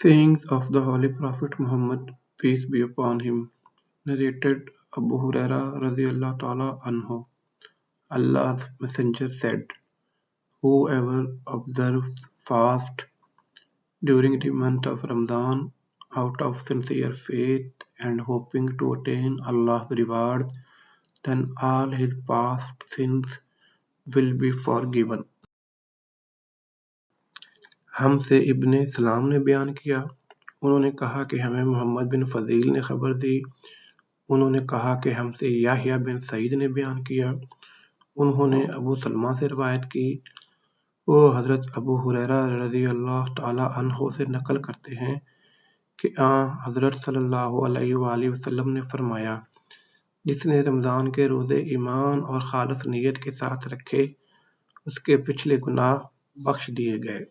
Sayings of the Holy Prophet Muhammad, peace be upon him, narrated Abu Huraira radiallahu ta'ala anhu. Allah's Messenger said, whoever observes fast during the month of Ramadan out of sincere faith and hoping to attain Allah's rewards, then all his past sins will be forgiven. हमसे इब्ने सलाम ने बयान किया, उन्होंने कहा कि हमें मोहम्मद बिन फजील ने खबर दी, उन्होंने कहा कि हमसे याहिया बिन सईद ने बयान किया, उन्होंने अबू सलमा से रवायत की, वो हज़रत अबू हुरैरा रज़ियल्लाहु ताला अन्हु से नकल करते हैं कि हज़रत सल्लल्लाहु अलैहि वसल्लम ने फरमाया, जिसने रमज़ान के रोज़े ईमान और खालिस नीयत के साथ रखे, उसके पिछले गुनाह बख्श दिए गए।